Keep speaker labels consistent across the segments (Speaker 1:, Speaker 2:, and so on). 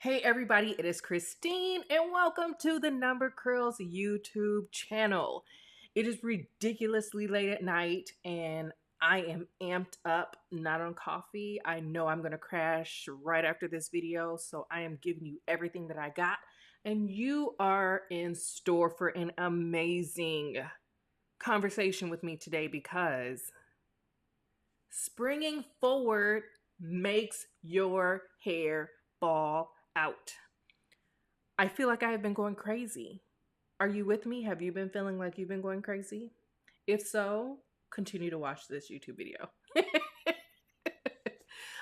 Speaker 1: Hey everybody, it is Christine and welcome to the Number Curls YouTube channel. It is ridiculously late at night and I am amped up, not on coffee. I know I'm going to crash right after this video, so I am giving you everything that I got. And you are in store for an amazing conversation with me today because springing forward makes your hair fall out. I feel like I have been going crazy. Are you with me? Have you been feeling like you've been going crazy? If so, continue to watch this YouTube video.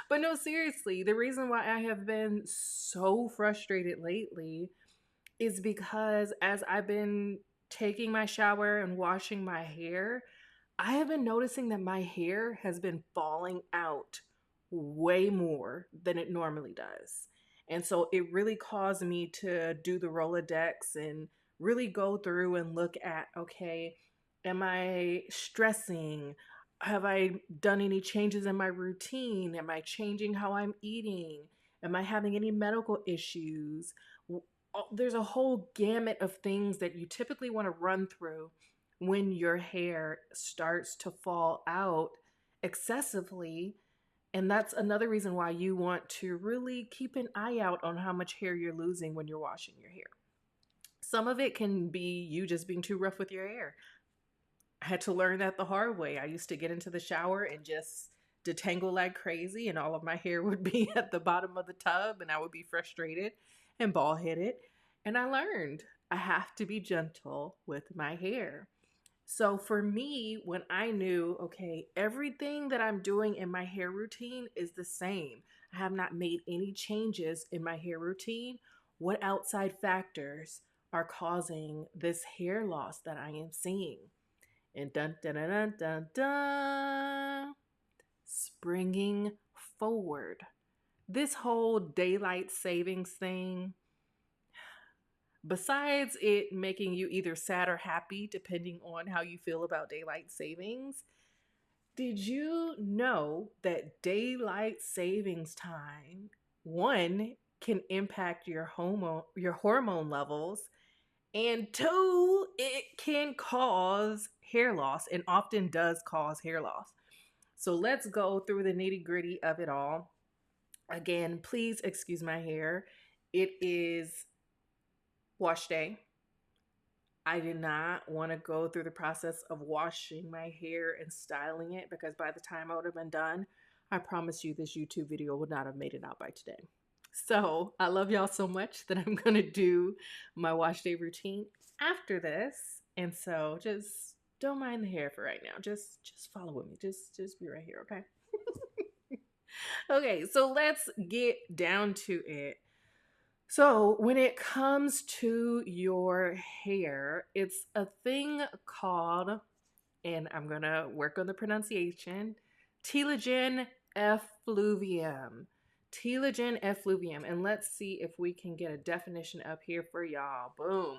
Speaker 1: But no, seriously, the reason why I have been so frustrated lately is because as I've been taking my shower and washing my hair, I have been noticing that my hair has been falling out way more than it normally does. And so it really caused me to do the Rolodex and really go through and look at, okay, am I stressing? Have I done any changes in my routine? Am I changing how I'm eating? Am I having any medical issues? There's a whole gamut of things that you typically want to run through when your hair starts to fall out excessively. And that's another reason why you want to really keep an eye out on how much hair you're losing when you're washing your hair. Some of it can be you just being too rough with your hair. I had to learn that the hard way. I used to get into the shower and just detangle like crazy, and all of my hair would be at the bottom of the tub, and I would be frustrated and bald headed. And I learned I have to be gentle with my hair. So for me, when I knew, okay, everything that I'm doing in my hair routine is the same, I have not made any changes in my hair routine, what outside factors are causing this hair loss that I am seeing? And dun dun dun dun dun dun, springing forward. This whole daylight savings thing, besides it making you either sad or happy, depending on how you feel about daylight savings, did you know that daylight savings time, one, can impact your hormone levels, and two, it can cause hair loss and often does cause hair loss. So let's go through the nitty-gritty of it all. Again, please excuse my hair. It is wash day. I did not want to go through the process of washing my hair and styling it because by the time I would have been done, I promise you this YouTube video would not have made it out by today. So I love y'all so much that I'm going to do my wash day routine after this. And so just don't mind the hair for right now. Just follow with me. Just be right here, okay? Okay, so let's get down to it. So, when it comes to your hair, it's a thing called, and I'm going to work on the pronunciation, telogen effluvium. Telogen effluvium. And let's see if we can get a definition up here for y'all. Boom.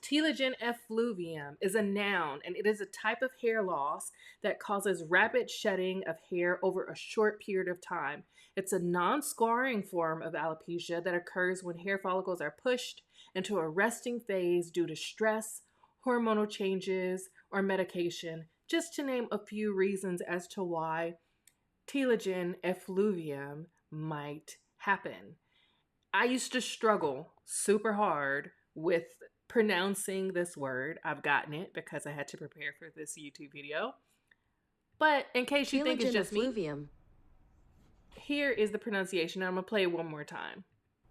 Speaker 1: Telogen effluvium is a noun, and it is a type of hair loss that causes rapid shedding of hair over a short period of time. It's a non-scarring form of alopecia that occurs when hair follicles are pushed into a resting phase due to stress, hormonal changes, or medication, just to name a few reasons as to why telogen effluvium might happen. I used to struggle super hard with pronouncing this word. I've gotten it because I had to prepare for this YouTube video. But in case you think it's just
Speaker 2: effluvium.
Speaker 1: me, here is the pronunciation. I'm going to play it one more time.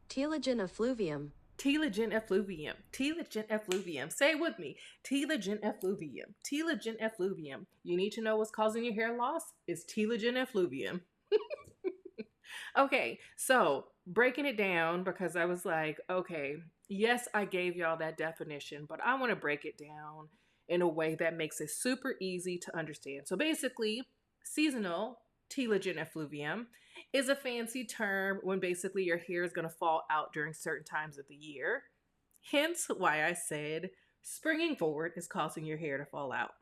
Speaker 2: Telogen effluvium.
Speaker 1: Telogen effluvium. Telogen effluvium. Say it with me. Telogen effluvium. Telogen effluvium. You need to know what's causing your hair loss? It's telogen effluvium. Okay, so breaking it down because I was like, okay, yes, I gave y'all that definition, but I want to break it down in a way that makes it super easy to understand. So basically, seasonal telogen effluvium is a fancy term when basically your hair is going to fall out during certain times of the year. Hence why I said springing forward is causing your hair to fall out.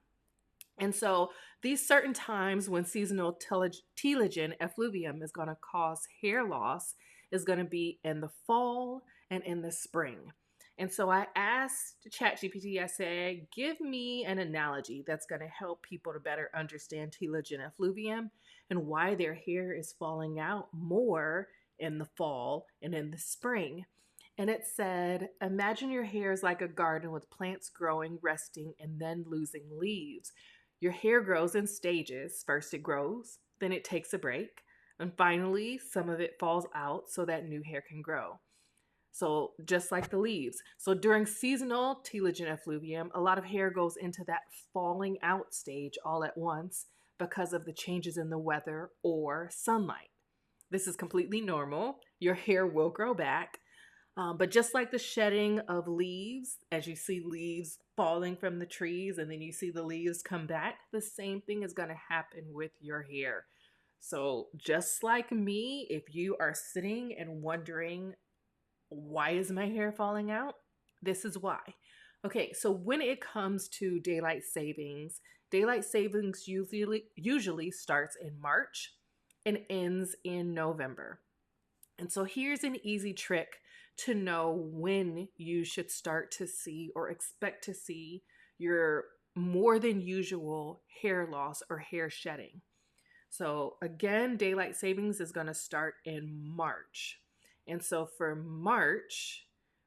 Speaker 1: And so these certain times when seasonal telogen effluvium is going to cause hair loss is going to be in the fall and in the spring. And so I asked ChatGPT, I said, give me an analogy that's going to help people to better understand telogen effluvium and why their hair is falling out more in the fall and in the spring. And it said, imagine your hair is like a garden with plants growing, resting, and then losing leaves. Your hair grows in stages. First it grows, then it takes a break, and finally some of it falls out so that new hair can grow. So just like the leaves. So during seasonal telogen effluvium, a lot of hair goes into that falling out stage all at once because of the changes in the weather or sunlight. This is completely normal. Your hair will grow back. But just like the shedding of leaves, as you see leaves falling from the trees and then you see the leaves come back, the same thing is going to happen with your hair. So just like me, if you are sitting and wondering, why is my hair falling out? This is why. Okay, so when it comes to daylight savings usually starts in March and ends in November. And so here's an easy trick to know when you should start to see or expect to see your more than usual hair loss or hair shedding. So again, daylight savings is going to start in March. And so for March,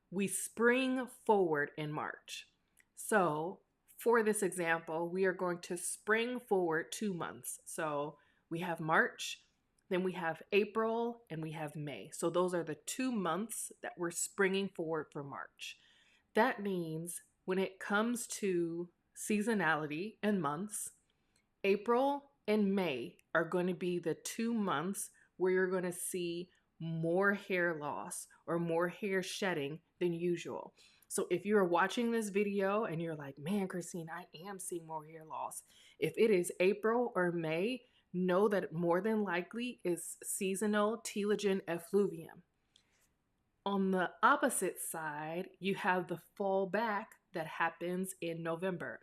Speaker 1: we spring forward in March. So for this example, we are going to spring forward 2 months. So we have March, then we have April, and we have May. So those are the 2 months that we're springing forward for March. That means when it comes to seasonality and months, April and May are going to be the 2 months where you're going to see more hair loss or more hair shedding than usual. So if you're watching this video and you're like, man, Christine, I am seeing more hair loss. If it is April or May, know that more than likely is seasonal telogen effluvium. On the opposite side, you have the fall back that happens in November.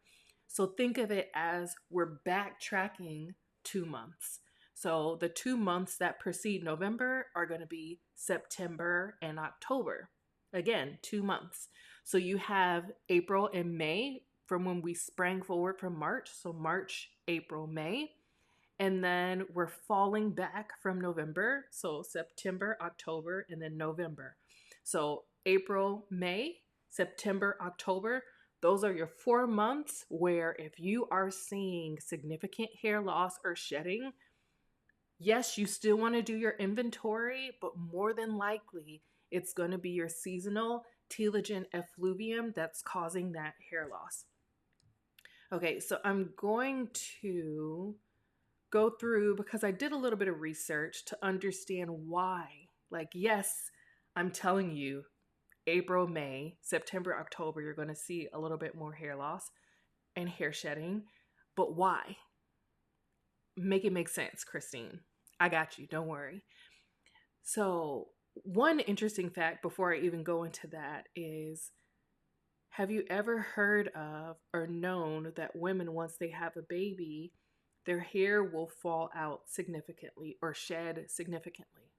Speaker 1: So think of it as we're backtracking 2 months. So the 2 months that precede November are going to be September and October. Again, 2 months. So you have April and May from when we sprang forward from March. So March, April, May. And then we're falling back from November. So September, October, and then November. So April, May, September, October. Those are your 4 months where if you are seeing significant hair loss or shedding, yes, you still want to do your inventory, but more than likely it's going to be your seasonal telogen effluvium that's causing that hair loss. Okay, so I'm going to go through, because I did a little bit of research to understand why. Like, yes, I'm telling you, April, May, September, October, you're going to see a little bit more hair loss and hair shedding. But why? Make it make sense, Christine. I got you. Don't worry. So one interesting fact before I even go into that is, have you ever heard of or known that women, once they have a baby, their hair will fall out significantly or shed significantly?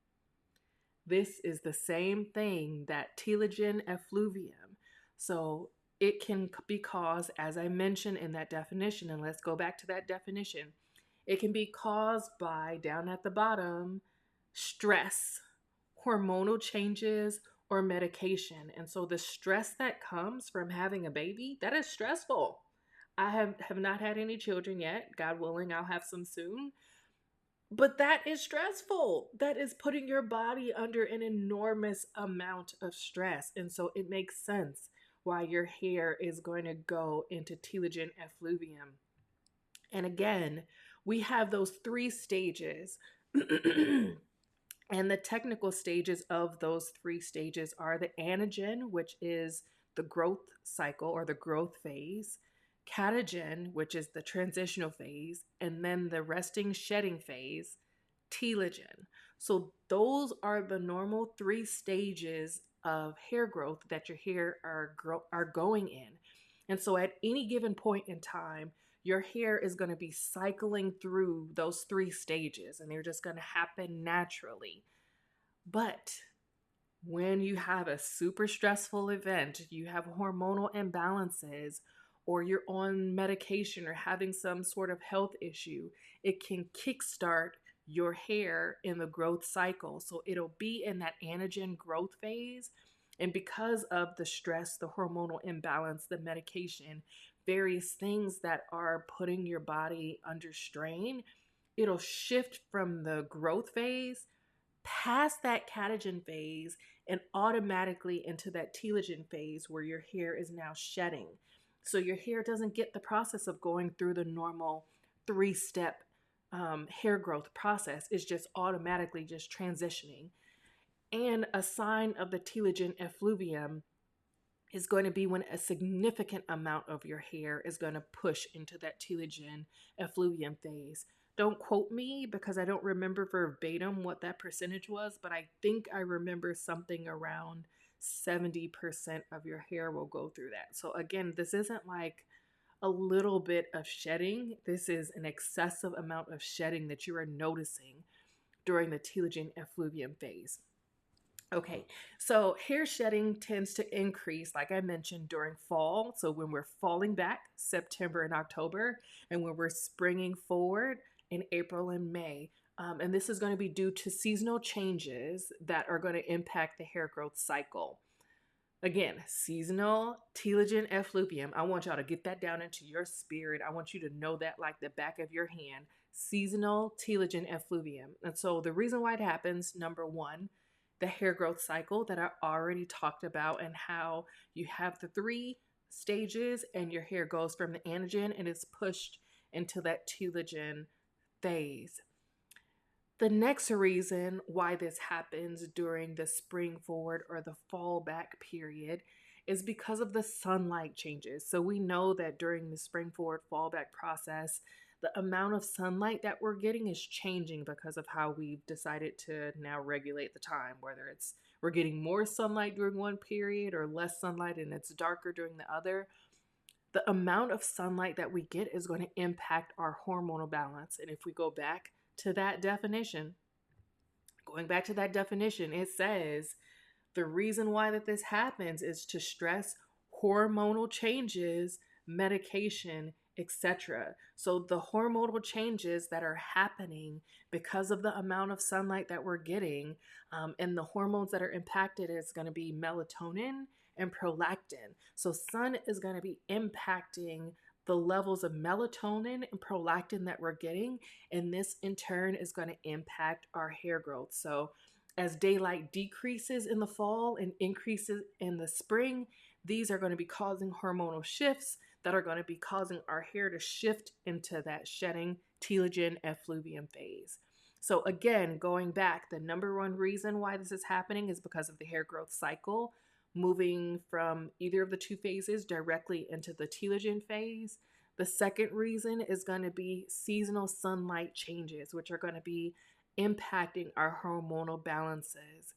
Speaker 1: This is the same thing, that telogen effluvium. So it can be caused, as I mentioned in that definition, and let's go back to that definition. It can be caused by, down at the bottom, stress, hormonal changes, or medication. And so the stress that comes from having a baby, that is stressful. I have not had any children yet. God willing, I'll have some soon. But that is stressful. That is putting your body under an enormous amount of stress. And so it makes sense why your hair is going to go into telogen effluvium. And again, we have those 3 stages. And the technical stages of those 3 stages are the anagen, which is the growth cycle or the growth phase, catagen, which is the transitional phase, and then the resting shedding phase, telogen. So those are the normal 3 stages of hair growth that your hair are going in. And so at any given point in time, your hair is going to be cycling through those 3 stages, and they're just going to happen naturally. But When you have a super stressful event, you have hormonal imbalances, or you're on medication or having some sort of health issue, it can kickstart your hair in the growth cycle. So it'll be in that anagen growth phase. And because of the stress, the hormonal imbalance, the medication, various things that are putting your body under strain, it'll shift from the growth phase past that catagen phase and automatically into that telogen phase where your hair is now shedding. So your hair doesn't get the process of going through the normal 3-step hair growth process. It's just automatically just transitioning. And a sign of the telogen effluvium is going to be when a significant amount of your hair is going to push into that telogen effluvium phase. Don't quote me because I don't remember verbatim what that percentage was, but I think I remember something around 70% of your hair will go through that. So again, this isn't like a little bit of shedding. This is an excessive amount of shedding that you are noticing during the telogen effluvium phase. Okay, so hair shedding tends to increase, like I mentioned, during fall. So when we're falling back, September and October, and when we're springing forward in April and May. And this is going to be due to seasonal changes that are going to impact the hair growth cycle. Again, seasonal telogen effluvium. I want y'all to get that down into your spirit. I want you to know that like the back of your hand. Seasonal telogen effluvium. And so the reason why it happens, number one, the hair growth cycle that I already talked about, and how you have the 3 stages and your hair goes from the anagen and is pushed into that telogen phase. The next reason why this happens during the spring forward or the fall back period is because of the sunlight changes. So we know that during the spring forward fall back process, the amount of sunlight that we're getting is changing because of how we've decided to now regulate the time, whether it's we're getting more sunlight during one period or less sunlight and it's darker during the other. The amount of sunlight that we get is going to impact our hormonal balance. And if we go back to that definition, it says the reason why that this happens is to stress hormonal changes, medication, etc. So the hormonal changes that are happening because of the amount of sunlight that we're getting, and the hormones that are impacted is going to be melatonin and prolactin. So sun is going to be impacting the levels of melatonin and prolactin that we're getting, and this in turn is going to impact our hair growth. So as daylight decreases in the fall and increases in the spring, these are going to be causing hormonal shifts that are going to be causing our hair to shift into that shedding telogen effluvium phase. So again, going back, the number one reason why this is happening is because of the hair growth cycle moving from either of the 2 phases directly into the telogen phase. The second reason is going to be seasonal sunlight changes, which are going to be impacting our hormonal balances.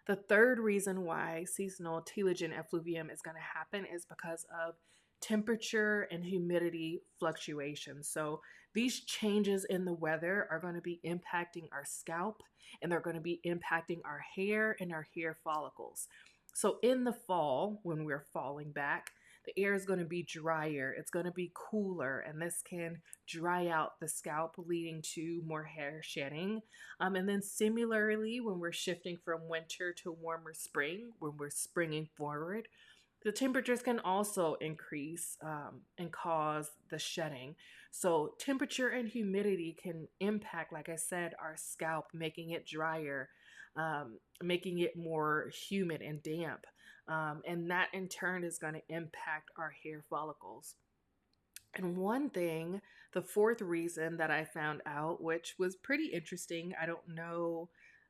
Speaker 1: The third reason why seasonal telogen effluvium is going to happen is because of temperature and humidity fluctuations. So these changes in the weather are going to be impacting our scalp, and they're going to be impacting our hair and our hair follicles. So in the fall, when we're falling back, the air is going to be drier, it's going to be cooler, and this can dry out the scalp, leading to more hair shedding. And then similarly, when we're shifting from winter to warmer spring, when we're springing forward, the temperatures can also increase and cause the shedding. So temperature and humidity can impact, like I said, our scalp, making it drier, making it more humid and damp. And that in turn is going to impact our hair follicles. And one thing, the fourth reason that I found out, which was pretty interesting, I don't know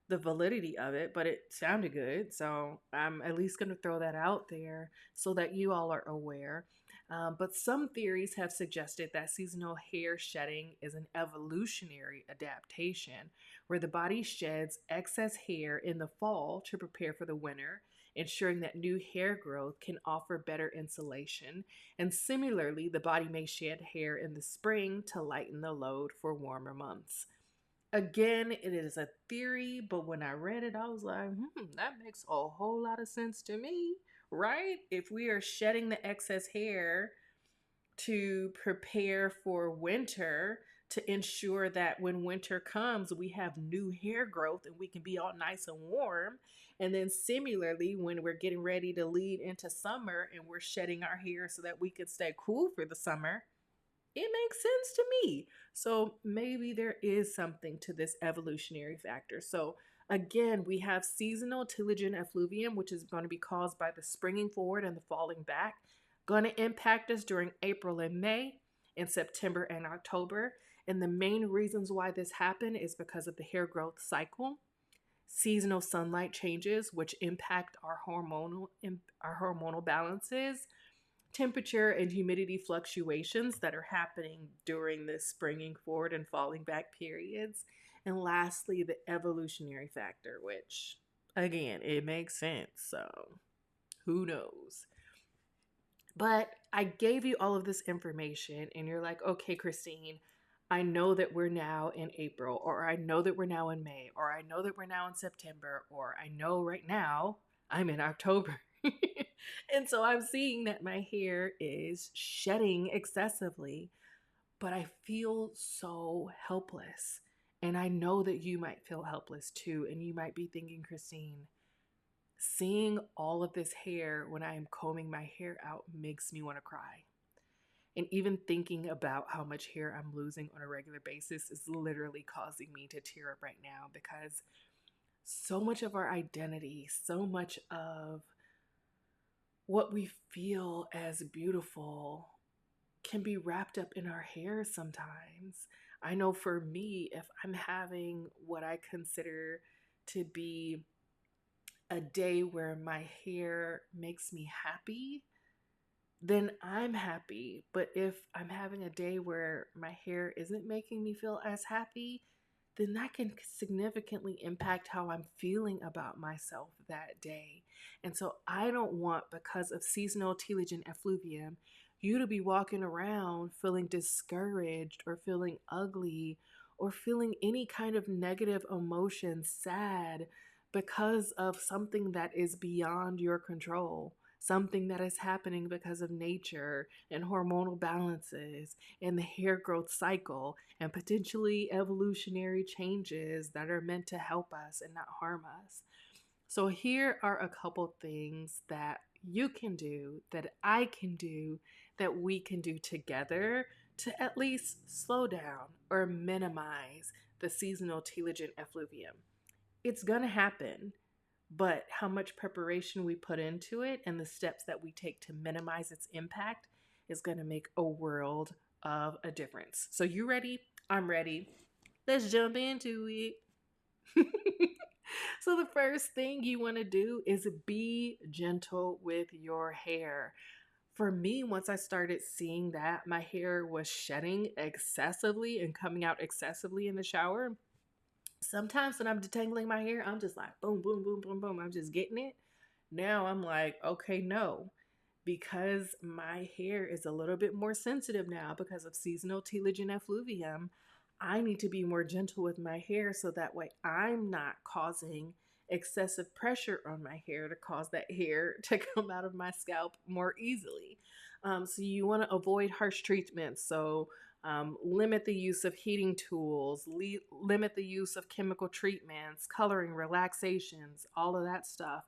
Speaker 1: the validity of it, but it sounded good. So I'm at least going to throw that out there so that you all are aware. But some theories have suggested that seasonal hair shedding is an evolutionary adaptation where the body sheds excess hair in the fall to prepare for the winter, ensuring that new hair growth can offer better insulation. And similarly, the body may shed hair in the spring to lighten the load for warmer months. Again, it is a theory, but when I read it, I was like, that makes a whole lot of sense to me, right? If we are shedding the excess hair to prepare for winter, to ensure that when winter comes, we have new hair growth and we can be all nice and warm. And then, similarly, when we're getting ready to lead into summer and we're shedding our hair so that we can stay cool for the summer, it makes sense to me. So maybe there is something to this evolutionary factor. So again, we have seasonal telogen effluvium, which is going to be caused by the springing forward and the falling back, going to impact us during April and May, and September and October. And the main reasons why this happened is because of the hair growth cycle, seasonal sunlight changes, which impact our hormonal balances, temperature and humidity fluctuations that are happening during this springing forward and falling back periods. And lastly, the evolutionary factor, which again, it makes sense. So who knows? But I gave you all of this information, and you're like, okay, Christine, I know that we're now in April, or I know that we're now in May, or I know that we're now in September, or I know right now I'm in October. And so I'm seeing that my hair is shedding excessively, but I feel so helpless. And I know that you might feel helpless too. And you might be thinking, Christine, seeing all of this hair when I am combing my hair out makes me want to cry. And even thinking about how much hair I'm losing on a regular basis is literally causing me to tear up right now, because so much of our identity, so much of what we feel as beautiful can be wrapped up in our hair sometimes. I know for me, if I'm having what I consider to be a day where my hair makes me happy, then I'm happy. But if I'm having a day where my hair isn't making me feel as happy, then that can significantly impact how I'm feeling about myself that day. And so I don't want, because of seasonal telogen effluvium, you to be walking around feeling discouraged or feeling ugly or feeling any kind of negative emotion, sad, because of something that is beyond your control. Something that is happening because of nature and hormonal balances and the hair growth cycle and potentially evolutionary changes that are meant to help us and not harm us. So, here are a couple things that you can do, that I can do, that we can do together to at least slow down or minimize the seasonal telogen effluvium. It's going to happen, but how much preparation we put into it and the steps that we take to minimize its impact is going to make a world of a difference. So, you ready? I'm ready. Let's jump into it. So, the first thing you want to do is be gentle with your hair. For me, once I started seeing that my hair was shedding excessively and coming out excessively in the shower, sometimes when I'm detangling my hair, I'm just like, boom, boom, boom, boom, boom. I'm just getting it. Now I'm like, okay, no, because my hair is a little bit more sensitive now because of seasonal telogen effluvium. I need to be more gentle with my hair so that way I'm not causing excessive pressure on my hair to cause that hair to come out of my scalp more easily. So you want to avoid harsh treatments. So limit the use of heating tools, limit the use of chemical treatments, coloring, relaxations, all of that stuff.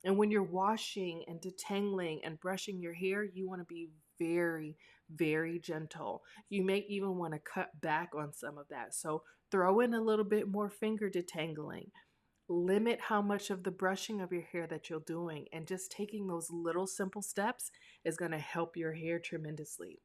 Speaker 1: And when you're washing and detangling and brushing your hair, you want to be very, very gentle. You may even want to cut back on some of that. So throw in a little bit more finger detangling. Limit how much of the brushing of your hair that you're doing, and just taking those little simple steps is going to help your hair tremendously.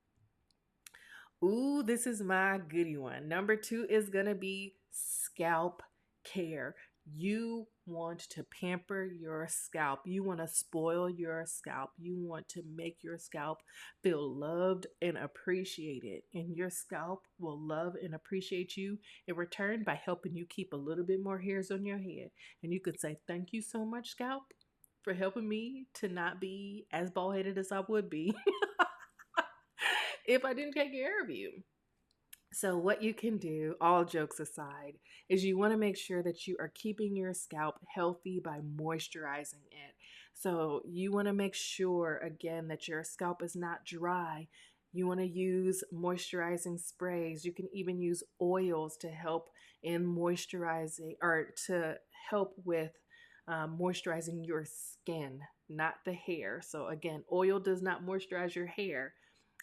Speaker 1: Ooh, this is my goodie one. Number 2 is going to be scalp care. You want to pamper your scalp. You want to spoil your scalp. You want to make your scalp feel loved and appreciated. And your scalp will love and appreciate you in return by helping you keep a little bit more hairs on your head. And you could say, thank you so much, scalp, for helping me to not be as bald headed as I would be if I didn't take care of you. So, what you can do, all jokes aside, is you want to make sure that you are keeping your scalp healthy by moisturizing it. So, you want to make sure, again, that your scalp is not dry. You want to use moisturizing sprays. You can even use oils to help in moisturizing or to help with moisturizing your skin, not the hair. So, again, oil does not moisturize your hair,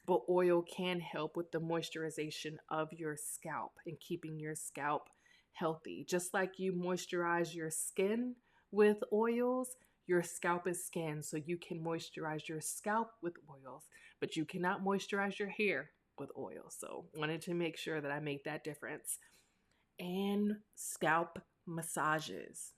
Speaker 1: but oil can help with the moisturization of your scalp and keeping your scalp healthy. Just like you moisturize your skin with oils, your scalp is skin, so you can moisturize your scalp with oils, but you cannot moisturize your hair with oil. So, wanted to make sure that I made that difference. And scalp massages.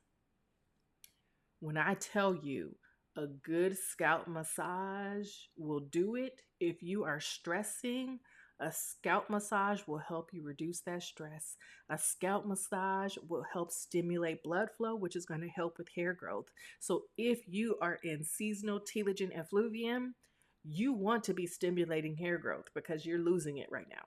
Speaker 1: When I tell you a good scalp massage will do it, if you are stressing, a scalp massage will help you reduce that stress. A scalp massage will help stimulate blood flow, which is going to help with hair growth. So, if you are in seasonal telogen effluvium, you want to be stimulating hair growth because you're losing it right now.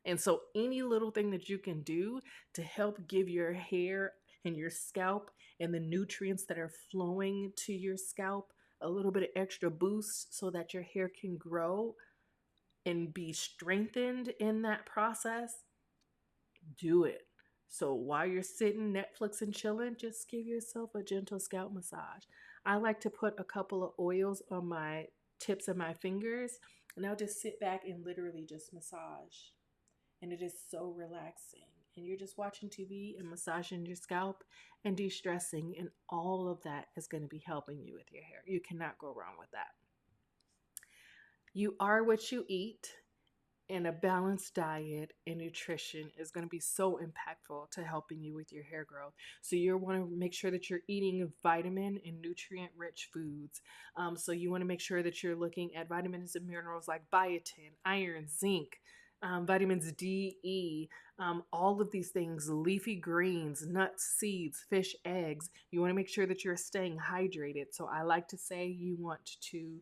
Speaker 1: And so, any little thing that you can do to help give your hair and your scalp and the nutrients that are flowing to your scalp a little bit of extra boost so that your hair can grow and be strengthened in that process, do it. So, while you're sitting Netflix and chilling, just give yourself a gentle scalp massage. I like to put a couple of oils on my tips of my fingers, and I'll just sit back and literally just massage, and it is so relaxing. And you're just watching TV and massaging your scalp and de stressing, and all of that is going to be helping you with your hair. You cannot go wrong with that. You are what you eat, and a balanced diet and nutrition is going to be so impactful to helping you with your hair growth. So you want to make sure that you're eating vitamin and nutrient rich foods. So you want to make sure that you're looking at vitamins and minerals like biotin, iron, zinc, vitamins D, E, all of these things, leafy greens, nuts, seeds, fish, eggs. You want to make sure that you're staying hydrated. So I like to say you want to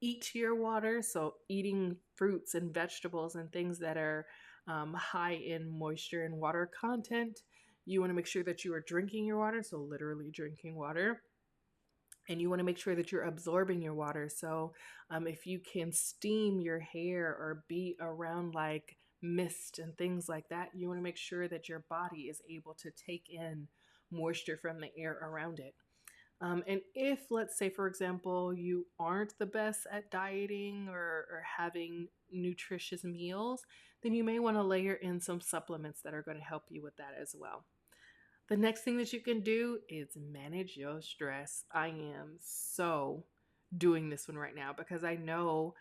Speaker 1: eat your water. So, eating fruits and vegetables and things that are high in moisture and water content. You want to make sure that you are drinking your water. So, literally drinking water. And you want to make sure that you're absorbing your water. So, if you can steam your hair or be around like mist and things like that, you want to make sure that your body is able to take in moisture from the air around it. And if, let's say, for example, you aren't the best at dieting or having nutritious meals, then you may want to layer in some supplements that are going to help you with that as well. The next thing that you can do is manage your stress. I am so doing this one right now because I know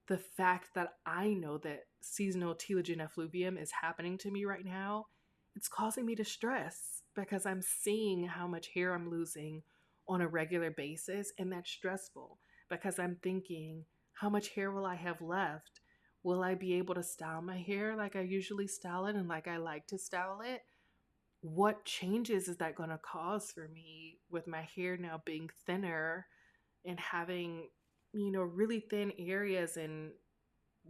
Speaker 1: the fact that I know that seasonal telogen effluvium is happening to me right now. It's causing me to stress because I'm seeing how much hair I'm losing on a regular basis, and that's stressful because I'm thinking, how much hair will I have left? Will I be able to style my hair like I usually style it and like I like to style it? What changes is that going to cause for me with my hair now being thinner and having, really thin areas? And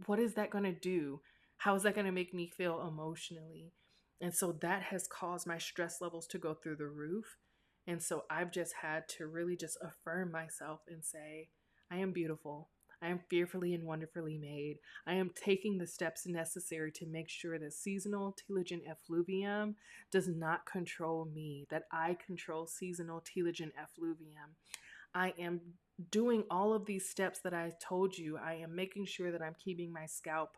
Speaker 1: what is that going to do? How is that going to make me feel emotionally? And so that has caused my stress levels to go through the roof. And so I've just had to really just affirm myself and say, I am beautiful. I am fearfully and wonderfully made. I am taking the steps necessary to make sure that seasonal telogen effluvium does not control me, that I control seasonal telogen effluvium. I am doing all of these steps that I told you. I am making sure that I'm keeping my scalp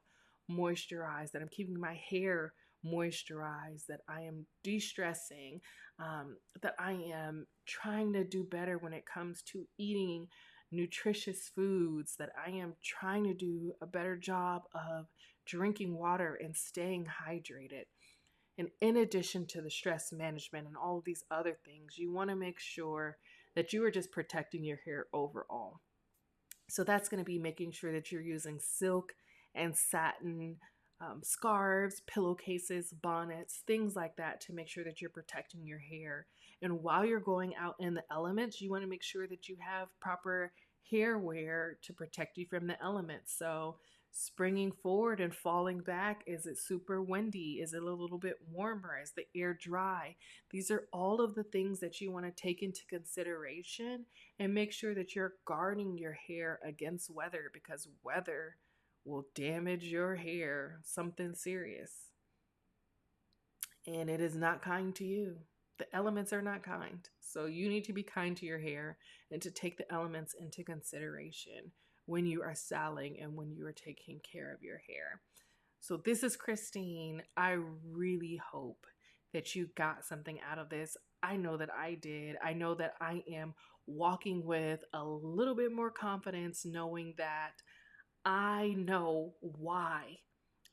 Speaker 1: moisturized, that I'm keeping my hair moisturized, that I am de stressing, that I am trying to do better when it comes to eating nutritious foods, that I am trying to do a better job of drinking water and staying hydrated. And in addition to the stress management and all of these other things, you want to make sure that you are just protecting your hair overall. So that's going to be making sure that you're using silk and satin scarves, pillowcases, bonnets, things like that to make sure that you're protecting your hair. And while you're going out in the elements, you want to make sure that you have proper hair wear to protect you from the elements. So springing forward and falling back? Is it super windy? Is it a little bit warmer? Is the air dry? These are all of the things that you want to take into consideration and make sure that you're guarding your hair against weather, because weather will damage your hair, something serious. And it is not kind to you. The elements are not kind. So you need to be kind to your hair and to take the elements into consideration when you are styling and when you are taking care of your hair. So this is Christine. I really hope that you got something out of this. I know that I did. I know that I am walking with a little bit more confidence, knowing that I know why,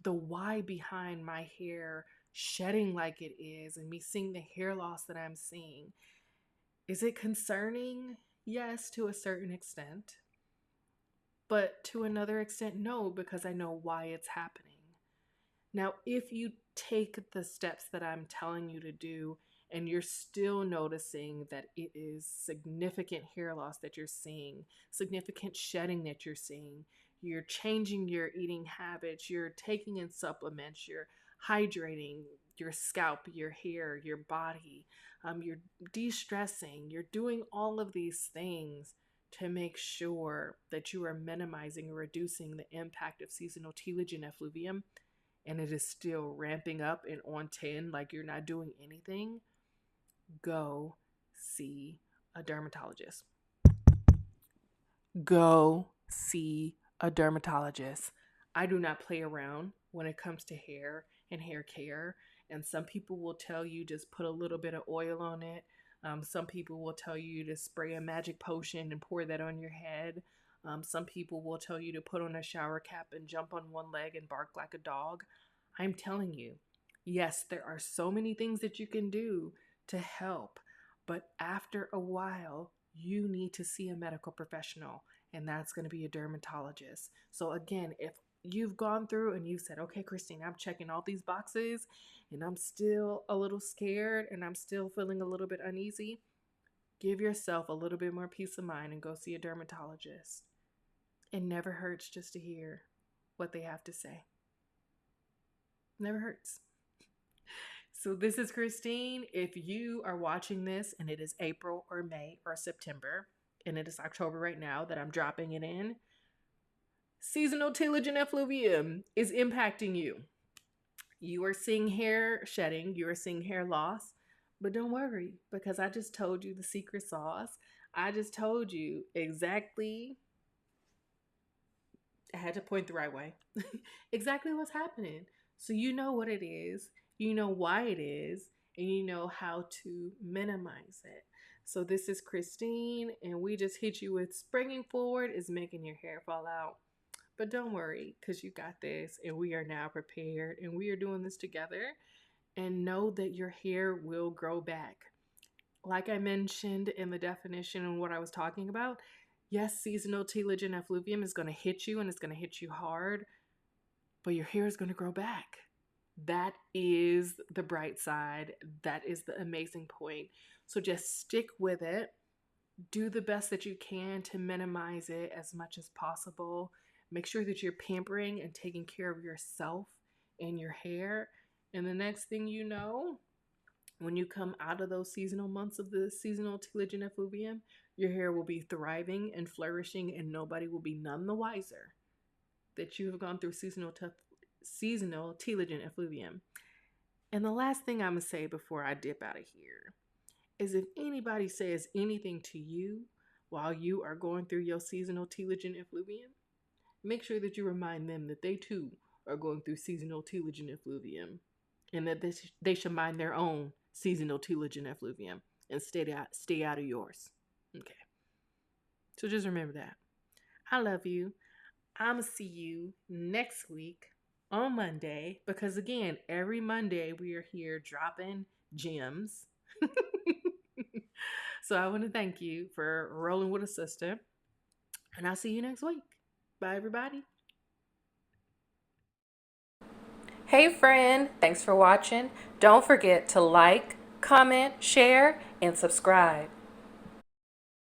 Speaker 1: the why behind my hair shedding like it is and me seeing the hair loss that I'm seeing. Is it concerning? Yes, to a certain extent. But to another extent, no, because I know why it's happening. Now, if you take the steps that I'm telling you to do and you're still noticing that it is significant hair loss that you're seeing, significant shedding that you're seeing, you're changing your eating habits, you're taking in supplements, you're hydrating your scalp, your hair, your body, you're de-stressing, you're doing all of these things to make sure that you are minimizing or reducing the impact of seasonal telogen effluvium, and it is still ramping up and on 10 like you're not doing anything, go see a dermatologist. Go see a dermatologist. I do not play around when it comes to hair and hair care. And some people will tell you just put a little bit of oil on it. Some people will tell you to spray a magic potion and pour that on your head. Some people will tell you to put on a shower cap and jump on one leg and bark like a dog. I'm telling you, yes, there are so many things that you can do to help, but after a while, you need to see a medical professional, and that's going to be a dermatologist. So again, if you've gone through and you've said, okay, Christine, I'm checking all these boxes and I'm still a little scared and I'm still feeling a little bit uneasy, give yourself a little bit more peace of mind and go see a dermatologist. It never hurts just to hear what they have to say. Never hurts. So this is Christine. If you are watching this and it is April or May or September, and it is October right now that I'm dropping it in, seasonal telogen effluvium is impacting you. You are seeing hair shedding, you are seeing hair loss, but don't worry, because I just told you the secret sauce. I just told you exactly, I had to point the right way, exactly what's happening. So you know what it is, you know why it is, and you know how to minimize it. So this is Christine, and we just hit you with springing forward is making your hair fall out. But don't worry, because you got this, and we are now prepared, and we are doing this together. And know that your hair will grow back. Like I mentioned in the definition and what I was talking about, yes, seasonal telogen effluvium is going to hit you, and it's going to hit you hard, but your hair is going to grow back. That is the bright side. That is the amazing point. So just stick with it. Do the best that you can to minimize it as much as possible. Make sure that you're pampering and taking care of yourself and your hair. And the next thing you know, when you come out of those seasonal months of the seasonal telogen effluvium, your hair will be thriving and flourishing, and nobody will be none the wiser that you have gone through seasonal telogen effluvium. And the last thing I'm going to say before I dip out of here is, if anybody says anything to you while you are going through your seasonal telogen effluvium, make sure that you remind them that they too are going through seasonal telogen effluvium, and that they should mind their own seasonal telogen effluvium and stay out of yours. Okay. So just remember that. I love you. I'm going to see you next week on Monday, because again, every Monday we are here dropping gems. So I want to thank you for rolling with a sister, and I'll see you next week. Bye, everybody. Hey, friend. Thanks for watching. Don't forget to like, comment, share, and subscribe.